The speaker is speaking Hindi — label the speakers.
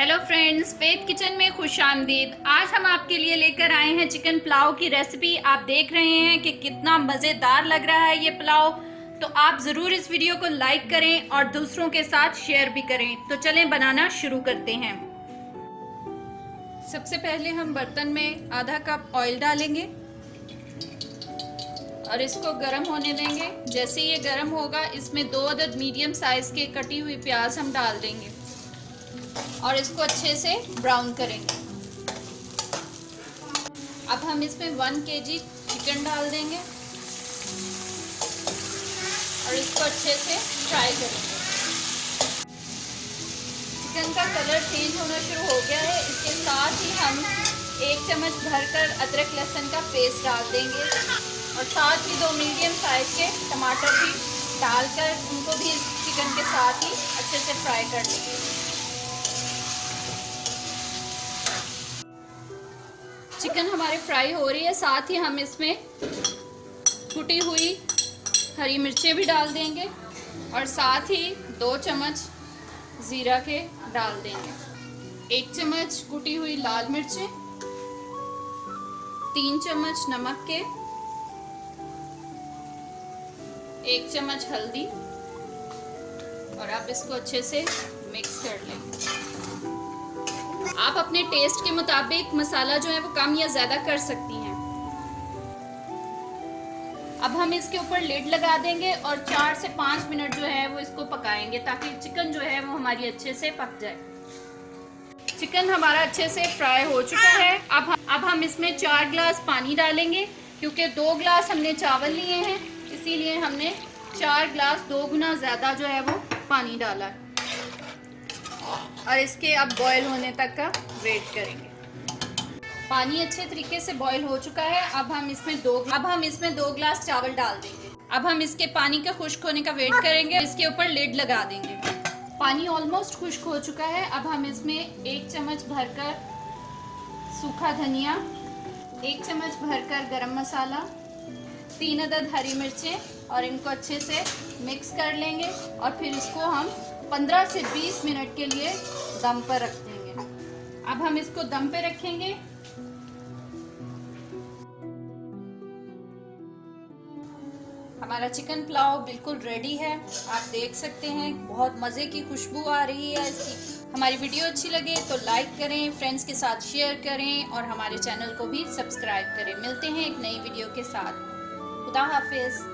Speaker 1: हेलो फ्रेंड्स, फेथ किचन में खुश आमदीद। आज हम आपके लिए लेकर आए हैं चिकन पुलाव की रेसिपी। आप देख रहे हैं कि कितना मज़ेदार लग रहा है ये पुलाव। तो आप ज़रूर इस वीडियो को लाइक करें और दूसरों के साथ शेयर भी करें। तो चलें बनाना शुरू करते हैं। सबसे पहले हम बर्तन में आधा कप ऑयल डालेंगे और इसको गर्म होने देंगे। जैसे ये गर्म होगा, इसमें 2 अदद मीडियम साइज़ के कटी हुई प्याज हम डाल देंगे और इसको अच्छे से ब्राउन करेंगे। अब हम इसमें 1 kg चिकन डाल देंगे और इसको अच्छे से फ्राई करेंगे। चिकन का कलर चेंज होना शुरू हो गया है। इसके साथ ही हम 1 चम्मच भरकर अदरक लहसुन का पेस्ट डाल देंगे और साथ ही 2 मीडियम साइज के टमाटर भी डालकर उनको भी चिकन के साथ ही अच्छे से फ्राई कर लेंगे। चिकन हमारे फ्राई हो रही है, साथ ही हम इसमें कुटी हुई हरी मिर्चें भी डाल देंगे और साथ ही 2 चम्मच ज़ीरा के डाल देंगे, 1 चम्मच कुटी हुई लाल मिर्चें, 3 चम्मच नमक के, 1 चम्मच हल्दी और आप इसको अच्छे से मिक्स कर लेंगे। आप अपने टेस्ट के मुताबिक मसाला जो है वो कम या ज़्यादा कर सकती हैं। अब हम इसके ऊपर लिड लगा देंगे और 4 से 5 मिनट जो है वो इसको पकाएंगे ताकि चिकन जो है वो हमारी अच्छे से पक जाए। चिकन हमारा अच्छे से फ्राई हो चुका है। अब हम इसमें 4 गिलास पानी डालेंगे, क्योंकि 2 गिलास हमने चावल लिए हैं, इसीलिए हमने 4 गिलास 2 गुना ज़्यादा जो है वो पानी डाला है और इसके अब बॉयल होने तक का वेट करेंगे। पानी अच्छे तरीके से बॉयल हो चुका है। अब हम इसमें 2 गिलास चावल डाल देंगे। अब हम इसके पानी का खुश्क होने का वेट करेंगे। इसके ऊपर लिड लगा देंगे। पानी ऑलमोस्ट खुश्क हो चुका है। अब हम इसमें 1 चम्मच भरकर सूखा धनिया, 1 चम्मच भरकर गरम मसाला, 3 अदद हरी मिर्चें और इनको अच्छे से मिक्स कर लेंगे और फिर इसको हम 15 से 20 मिनट के लिए दम पर रख देंगे। अब हम इसको दम पे रखेंगे। हमारा चिकन पुलाव बिल्कुल रेडी है। आप देख सकते हैं बहुत मज़े की खुशबू आ रही है इसकी। हमारी वीडियो अच्छी लगे तो लाइक करें, फ्रेंड्स के साथ शेयर करें और हमारे चैनल को भी सब्सक्राइब करें। मिलते हैं एक नई वीडियो के साथ। खुदा हाफिज़।